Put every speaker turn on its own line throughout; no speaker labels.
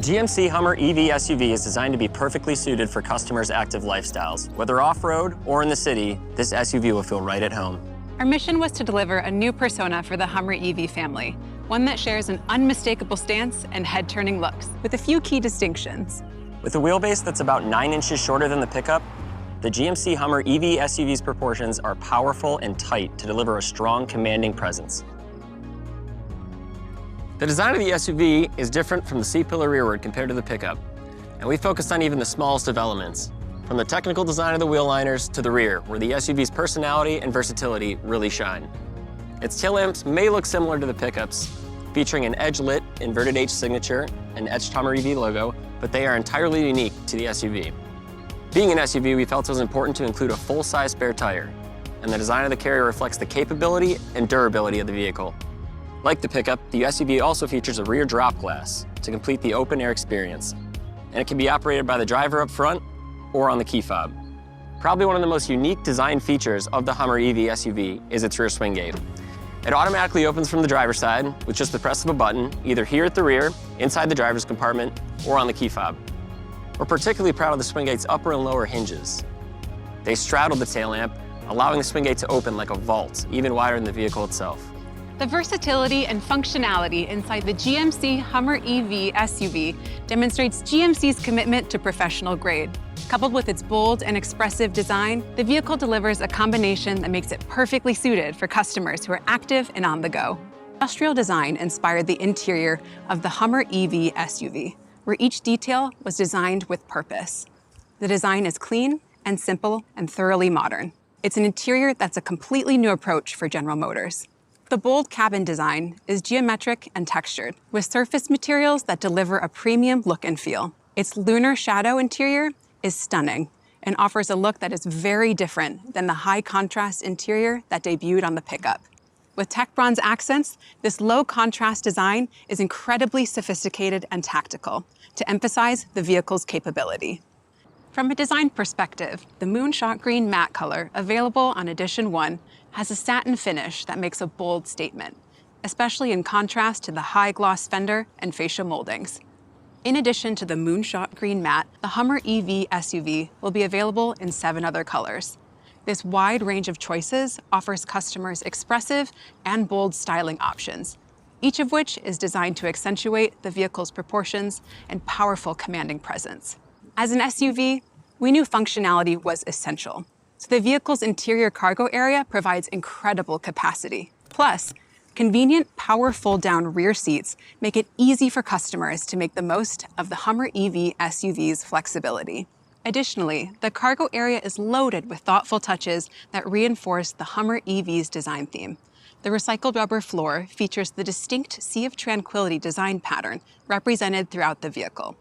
GMC Hummer EV SUV is designed to be perfectly suited for customers' active lifestyles. Whether off-road or in the city, this SUV will feel right at home.
Our mission was to deliver a new persona for the Hummer EV family, one that shares an unmistakable stance and head-turning looks, with a few key distinctions.
With a wheelbase that's about 9 inches shorter than the pickup, the GMC Hummer EV SUV's proportions are powerful and tight to deliver a strong, commanding presence. The design of the SUV is different from the C-pillar rearward compared to the pickup, and we focused on even the smallest of elements, from the technical design of the wheel liners to the rear, where the SUV's personality and versatility really shine. Its tail lamps may look similar to the pickups, featuring an edge-lit inverted H signature and etched Hummer EV logo, but they are entirely unique to the SUV. Being an SUV, we felt it was important to include a full-size spare tire, and the design of the carrier reflects the capability and durability of the vehicle. Like the pickup, the SUV also features a rear drop glass to complete the open-air experience, and it can be operated by the driver up front or on the key fob. Probably one of the most unique design features of the Hummer EV SUV is its rear swing gate. It automatically opens from the driver's side with just the press of a button, either here at the rear, inside the driver's compartment, or on the key fob. We're particularly proud of the swing gate's upper and lower hinges. They straddle the tail lamp, allowing the swing gate to open like a vault, even wider than the vehicle itself.
The versatility and functionality inside the GMC Hummer EV SUV demonstrates GMC's commitment to professional grade. Coupled with its bold and expressive design, the vehicle delivers a combination that makes it perfectly suited for customers who are active and on the go. Industrial design inspired the interior of the Hummer EV SUV, where each detail was designed with purpose. The design is clean and simple and thoroughly modern. It's an interior that's a completely new approach for General Motors. The bold cabin design is geometric and textured, with surface materials that deliver a premium look and feel. Its lunar shadow interior is stunning and offers a look that is very different than the high-contrast interior that debuted on the pickup. With tech bronze accents, this low-contrast design is incredibly sophisticated and tactical to emphasize the vehicle's capability. From a design perspective, the Moonshot Green matte color available on Edition 1 has a satin finish that makes a bold statement, especially in contrast to the high-gloss fender and fascia moldings. In addition to the Moonshot Green matte, the Hummer EV SUV will be available in 7 other colors. This wide range of choices offers customers expressive and bold styling options, each of which is designed to accentuate the vehicle's proportions and powerful commanding presence. As an SUV, we knew functionality was essential, so the vehicle's interior cargo area provides incredible capacity. Plus, convenient power fold-down rear seats make it easy for customers to make the most of the Hummer EV SUV's flexibility. Additionally, the cargo area is loaded with thoughtful touches that reinforce the Hummer EV's design theme. The recycled rubber floor features the distinct Sea of Tranquility design pattern represented throughout the vehicle.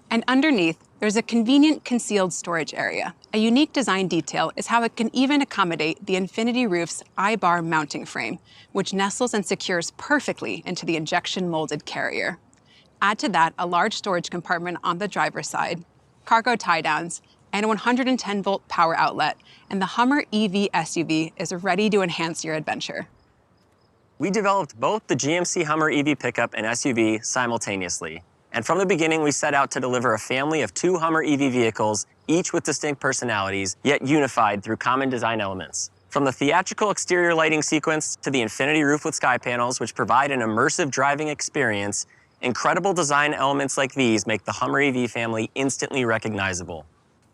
And underneath, there's a convenient concealed storage area. A unique design detail is how it can even accommodate the Infinity Roof's I-bar mounting frame, which nestles and secures perfectly into the injection molded carrier. Add to that a large storage compartment on the driver's side, cargo tie-downs, and a 110-volt power outlet, and the Hummer EV SUV is ready to enhance your adventure.
We developed both the GMC Hummer EV pickup and SUV simultaneously. And from the beginning, we set out to deliver a family of 2 Hummer EV vehicles, each with distinct personalities, yet unified through common design elements. From the theatrical exterior lighting sequence to the Infinity Roof with sky panels, which provide an immersive driving experience, incredible design elements like these make the Hummer EV family instantly recognizable.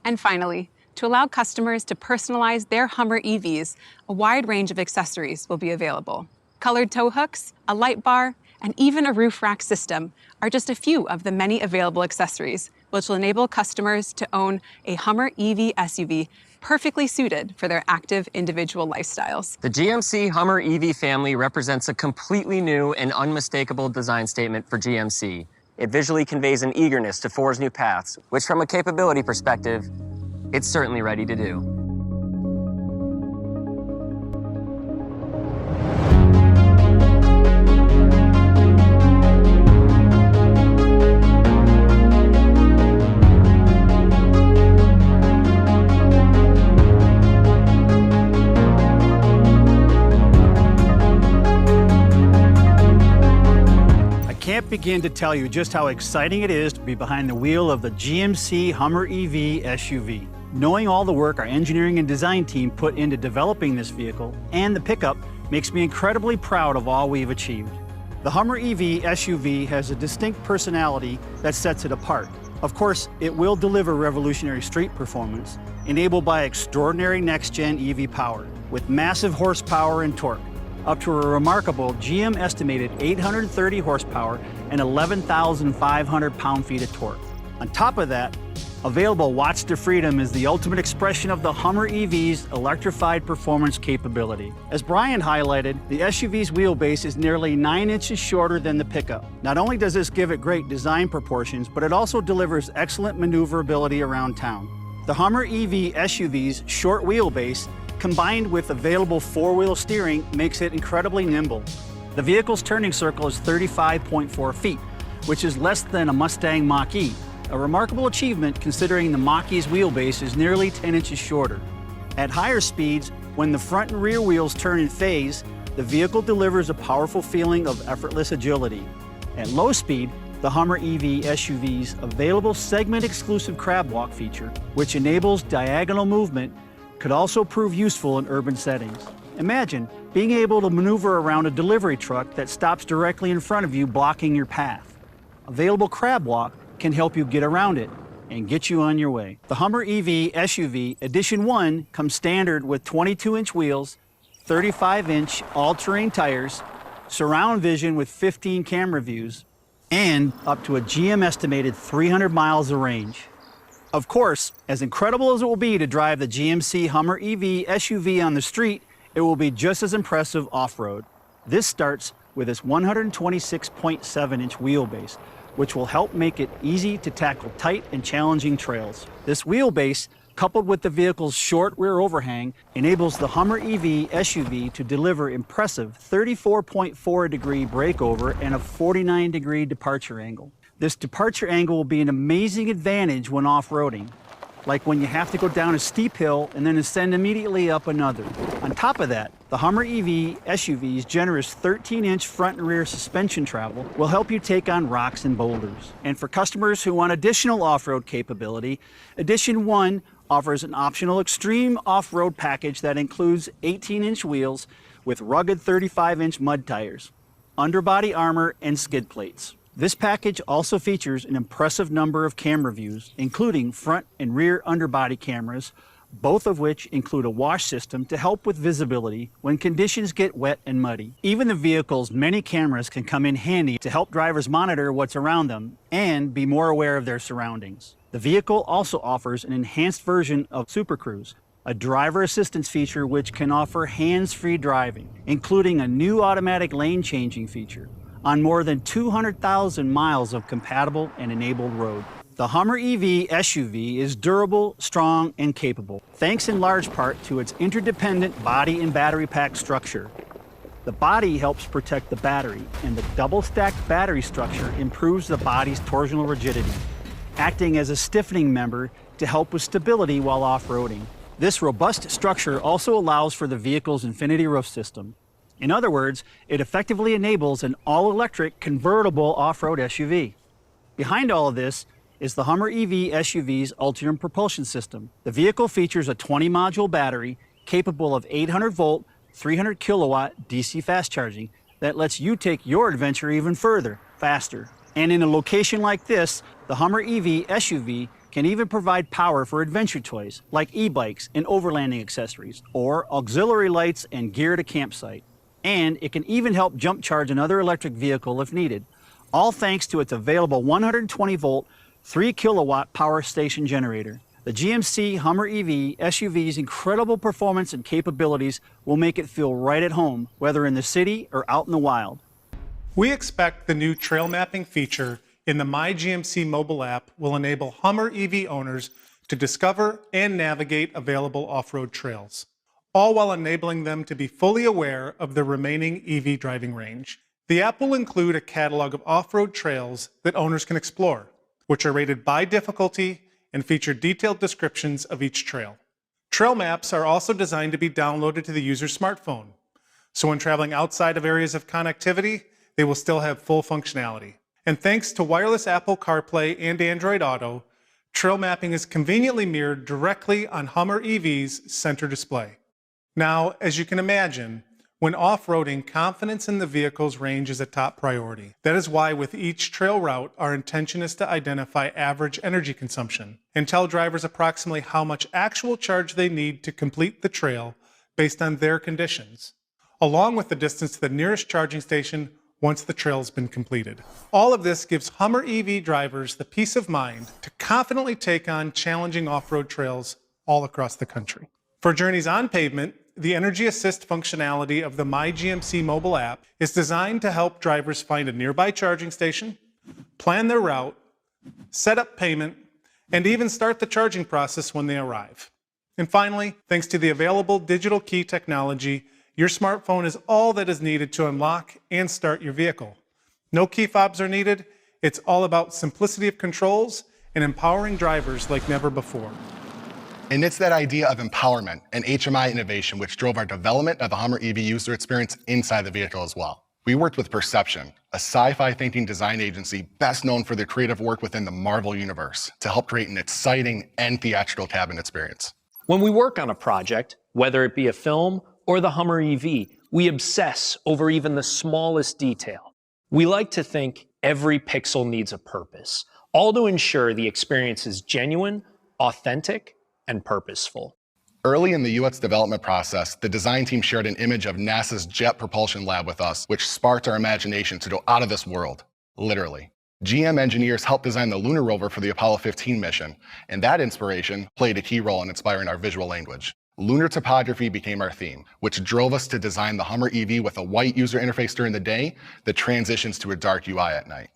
And finally, to allow customers to personalize their Hummer EVs, a wide range of accessories will be available. Colored tow hooks, a light bar, and even a roof rack system are just a few of the many available accessories, which will enable customers to own a Hummer EV SUV perfectly suited for their active individual lifestyles.
The GMC Hummer EV family represents a completely new and unmistakable design statement for GMC. It visually conveys an eagerness to forge new paths, which from a capability perspective, it's certainly ready to do.
I can't can't begin to tell you just how exciting it is to be behind the wheel of the GMC Hummer EV SUV. Knowing all the work our engineering and design team put into developing this vehicle and the pickup makes me incredibly proud of all we've achieved. The Hummer EV SUV has a distinct personality that sets it apart. Of course, it will deliver revolutionary street performance, enabled by extraordinary next-gen EV power, with massive horsepower and torque, up to a remarkable GM estimated 830 horsepower and 11,500 pound-feet of torque. On top of that, available watts to freedom is the ultimate expression of the Hummer EV's electrified performance capability. As Brian highlighted, the SUV's wheelbase is nearly 9 inches shorter than the pickup. Not only does this give it great design proportions, but it also delivers excellent maneuverability around town. The Hummer EV SUV's short wheelbase, combined with available four-wheel steering, makes it incredibly nimble. The vehicle's turning circle is 35.4 feet, which is less than a Mustang Mach-E, a remarkable achievement considering the Mach-E's wheelbase is nearly 10 inches shorter. At higher speeds, when the front and rear wheels turn in phase, the vehicle delivers a powerful feeling of effortless agility. At low speed, the Hummer EV SUV's available segment-exclusive crab walk feature, which enables diagonal movement, could also prove useful in urban settings. Imagine being able to maneuver around a delivery truck that stops directly in front of you, blocking your path. Available crab walk can help you get around it and get you on your way. The Hummer EV SUV Edition 1 comes standard with 22-inch wheels, 35-inch all-terrain tires, surround vision with 15 camera views, and up to a GM estimated 300 miles of range. Of course, as incredible as it will be to drive the GMC Hummer EV SUV on the street, it will be just as impressive off-road. This starts with its 126.7-inch wheelbase, which will help make it easy to tackle tight and challenging trails. This wheelbase, coupled with the vehicle's short rear overhang, enables the Hummer EV SUV to deliver impressive 34.4-degree breakover and a 49-degree departure angle. This departure angle will be an amazing advantage when off-roading, like when you have to go down a steep hill and then ascend immediately up another. On top of that, the Hummer EV SUV's generous 13-inch front and rear suspension travel will help you take on rocks and boulders. And for customers who want additional off-road capability, Edition 1 offers an optional extreme off-road package that includes 18-inch wheels with rugged 35-inch mud tires, underbody armor, and skid plates. This package also features an impressive number of camera views, including front and rear underbody cameras, both of which include a wash system to help with visibility when conditions get wet and muddy. Even the vehicle's many cameras can come in handy to help drivers monitor what's around them and be more aware of their surroundings. The vehicle also offers an enhanced version of Super Cruise, a driver assistance feature which can offer hands-free driving, including a new automatic lane changing feature on more than 200,000 miles of compatible and enabled road. The Hummer EV SUV is durable, strong, and capable, thanks in large part to its interdependent body and battery pack structure. The body helps protect the battery, and the double-stacked battery structure improves the body's torsional rigidity, acting as a stiffening member to help with stability while off-roading. This robust structure also allows for the vehicle's Infinity Roof system. In other words, it effectively enables an all-electric convertible off-road SUV. Behind all of this is the Hummer EV SUV's Ultium propulsion system. The vehicle features a 20-module battery capable of 800-volt, 300-kilowatt DC fast charging that lets you take your adventure even further, faster. And in a location like this, the Hummer EV SUV can even provide power for adventure toys like e-bikes and overlanding accessories, or auxiliary lights and gear at a campsite. And it can even help jump charge another electric vehicle if needed, all thanks to its available 120-volt, 3-kilowatt power station generator. The GMC Hummer EV SUV's incredible performance and capabilities will make it feel right at home, whether in the city or out in the wild.
We expect the new trail mapping feature in the MyGMC mobile app will enable Hummer EV owners to discover and navigate available off-road trails, all while enabling them to be fully aware of the remaining EV driving range. The app will include a catalog of off-road trails that owners can explore, which are rated by difficulty and feature detailed descriptions of each trail. Trail maps are also designed to be downloaded to the user's smartphone, so when traveling outside of areas of connectivity, they will still have full functionality. And thanks to wireless Apple CarPlay and Android Auto, trail mapping is conveniently mirrored directly on Hummer EV's center display. Now, as you can imagine, when off-roading, confidence in the vehicle's range is a top priority. That is why with each trail route, our intention is to identify average energy consumption and tell drivers approximately how much actual charge they need to complete the trail based on their conditions, along with the distance to the nearest charging station once the trail has been completed. All of this gives Hummer EV drivers the peace of mind to confidently take on challenging off-road trails all across the country. For journeys on pavement, the Energy Assist functionality of the MyGMC mobile app is designed to help drivers find a nearby charging station, plan their route, set up payment, and even start the charging process when they arrive. And finally, thanks to the available digital key technology, your smartphone is all that is needed to unlock and start your vehicle. No key fobs are needed. It's all about simplicity of controls and empowering drivers like never before.
And it's that idea of empowerment and HMI innovation which drove our development of the Hummer EV user experience inside the vehicle as well. We worked with Perception, a sci-fi thinking design agency best known for their creative work within the Marvel universe, to help create an exciting and theatrical cabin experience.
When we work on a project, whether it be a film or the Hummer EV, we obsess over even the smallest detail. We like to think every pixel needs a purpose, all to ensure the experience is genuine, authentic, and purposeful.
Early in the UX development process, the design team shared an image of NASA's Jet Propulsion Lab with us, which sparked our imagination to go out of this world, literally. GM engineers helped design the lunar rover for the Apollo 15 mission, and that inspiration played a key role in inspiring our visual language. Lunar topography became our theme, which drove us to design the Hummer EV with a white user interface during the day that transitions to a dark UI at night.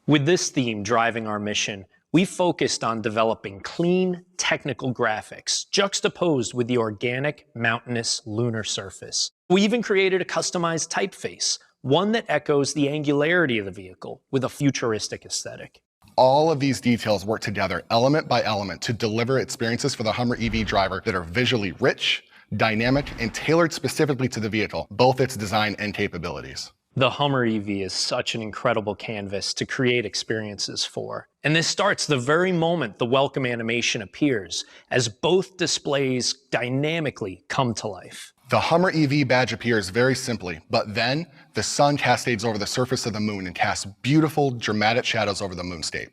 With this theme driving our mission, we focused on developing clean, technical graphics, juxtaposed with the organic, mountainous lunar surface. We even created a customized typeface, one that echoes the angularity of the vehicle with a futuristic aesthetic.
All of these details work together element by element to deliver experiences for the Hummer EV driver that are visually rich, dynamic, and tailored specifically to the vehicle, both its design and capabilities.
The Hummer EV is such an incredible canvas to create experiences for. And this starts the very moment the welcome animation appears, as both displays dynamically come to life.
The Hummer EV badge appears very simply, but then the sun cascades over the surface of the moon and casts beautiful, dramatic shadows over the moonscape.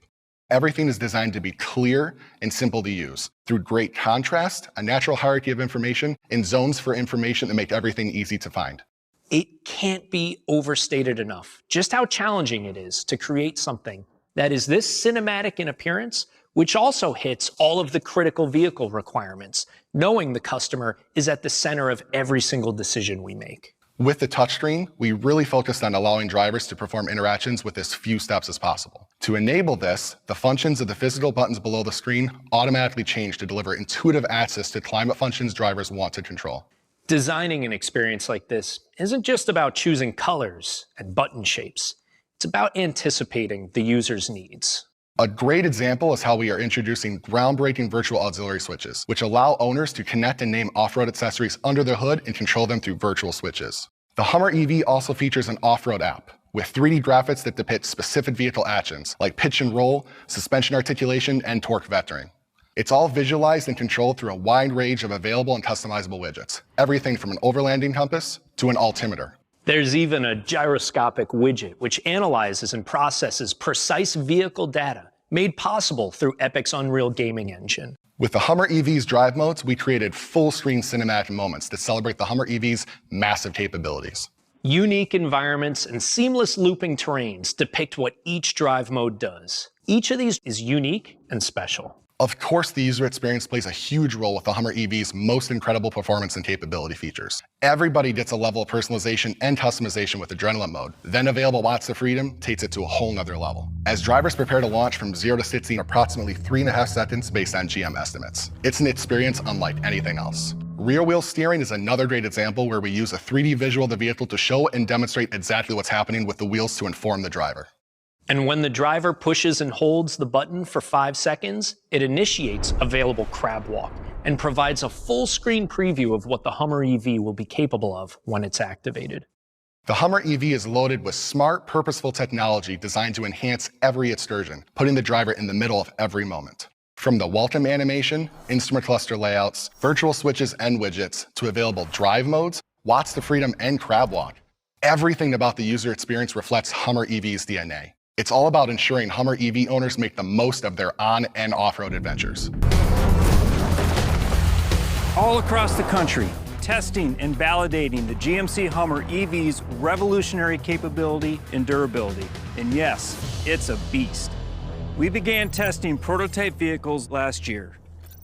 Everything is designed to be clear and simple to use, through great contrast, a natural hierarchy of information, and zones for information that make everything easy to find.
It can't be overstated enough just how challenging it is to create something that is this cinematic in appearance, which also hits all of the critical vehicle requirements, knowing the customer is at the center of every single decision we make.
With the touchscreen, we really focused on allowing drivers to perform interactions with as few steps as possible. To enable this, the functions of the physical buttons below the screen automatically change to deliver intuitive access to climate functions drivers want to control.
Designing an experience like this isn't just about choosing colors and button shapes. It's about anticipating the user's needs.
A great example is how we are introducing groundbreaking virtual auxiliary switches, which allow owners to connect and name off-road accessories under the hood and control them through virtual switches. The Hummer EV also features an off-road app with 3D graphics that depict specific vehicle actions, like pitch and roll, suspension articulation, and torque vectoring. It's all visualized and controlled through a wide range of available and customizable widgets, everything from an overlanding compass to an altimeter.
There's even a gyroscopic widget which analyzes and processes precise vehicle data made possible through Epic's Unreal gaming engine.
With the Hummer EV's drive modes, we created full-screen cinematic moments that celebrate the Hummer EV's massive capabilities.
Unique environments and seamless looping terrains depict what each drive mode does. Each of these is unique and special.
Of course, the user experience plays a huge role with the Hummer EV's most incredible performance and capability features. Everybody gets a level of personalization and customization with Adrenaline mode. Then available Watts of Freedom takes it to a whole nother level, as drivers prepare to launch from 0 to 60 in approximately 3.5 seconds based on GM estimates. It's an experience unlike anything else. Rear wheel steering is another great example where we use a 3D visual of the vehicle to show and demonstrate exactly what's happening with the wheels to inform the driver.
And when the driver pushes and holds the button for 5 seconds, it initiates available crab walk and provides a full screen preview of what the Hummer EV will be capable of when it's activated.
The Hummer EV is loaded with smart, purposeful technology designed to enhance every excursion, putting the driver in the middle of every moment. From the welcome animation, instrument cluster layouts, virtual switches and widgets, to available drive modes, Watts to Freedom and Crab Walk, everything about the user experience reflects Hummer EV's DNA. It's all about ensuring Hummer EV owners make the most of their on- and off-road adventures.
All across the country, testing and validating the GMC Hummer EV's revolutionary capability and durability. And yes, it's a beast. We began testing prototype vehicles last year,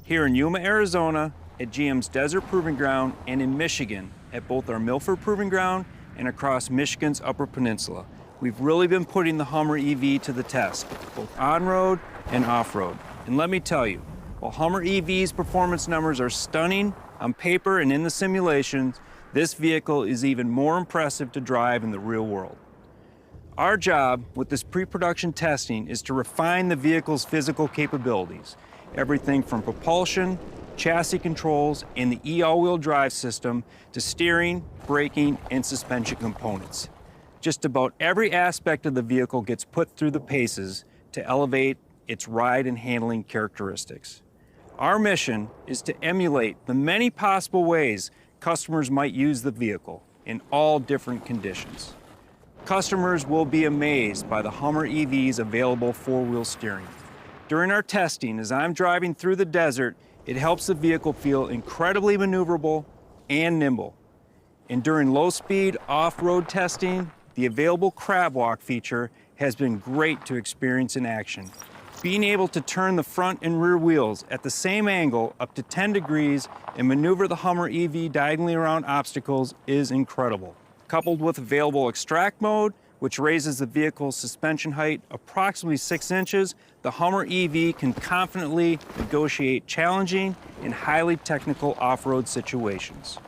here in Yuma, Arizona, at GM's Desert Proving Ground, and in Michigan, at both our Milford Proving Ground and across Michigan's Upper Peninsula. We've really been putting the Hummer EV to the test, both on-road and off-road. And let me tell you, while Hummer EV's performance numbers are stunning on paper and in the simulations, this vehicle is even more impressive to drive in the real world. Our job with this pre-production testing is to refine the vehicle's physical capabilities, everything from propulsion, chassis controls, and the e-all-wheel drive system to steering, braking, and suspension components. Just about every aspect of the vehicle gets put through the paces to elevate its ride and handling characteristics. Our mission is to emulate the many possible ways customers might use the vehicle in all different conditions. Customers will be amazed by the Hummer EV's available four-wheel steering. During our testing, as I'm driving through the desert, it helps the vehicle feel incredibly maneuverable and nimble. And during low-speed off-road testing, the available Crab Walk feature has been great to experience in action. Being able to turn the front and rear wheels at the same angle up to 10 degrees and maneuver the Hummer EV diagonally around obstacles is incredible. Coupled with available extract mode, which raises the vehicle's suspension height approximately 6 inches, the Hummer EV can confidently negotiate challenging and highly technical off-road situations.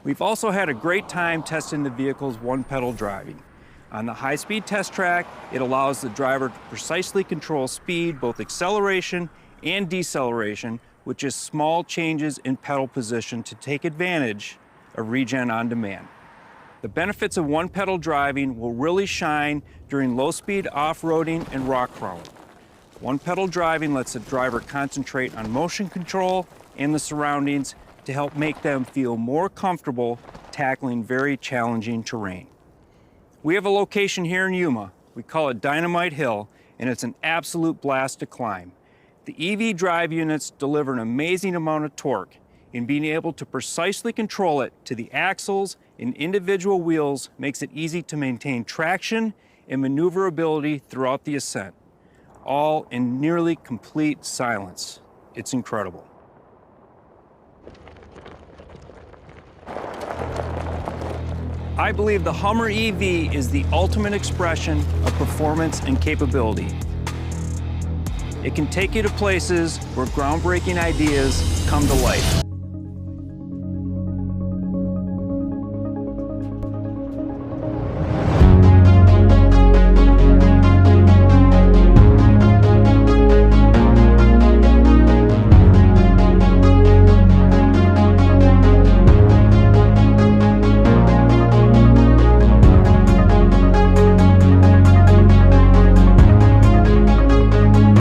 We've also had a great time testing the vehicle's one-pedal driving. On the high-speed test track, it allows the driver to precisely control speed, both acceleration and deceleration, with just small changes in pedal position to take advantage of regen on demand. The benefits of one-pedal driving will really shine during low-speed off-roading and rock crawling. One-pedal driving lets the driver concentrate on motion control and the surroundings to help make them feel more comfortable tackling very challenging terrain. We have a location here in Yuma. We call it Dynamite Hill, and it's an absolute blast to climb. The EV drive units deliver an amazing amount of torque, and being able to precisely control it to the axles and individual wheels makes it easy to maintain traction and maneuverability throughout the ascent, all in nearly complete silence. It's incredible. I believe the Hummer EV is the ultimate expression of performance and capability. It can take you to places where groundbreaking ideas come to life.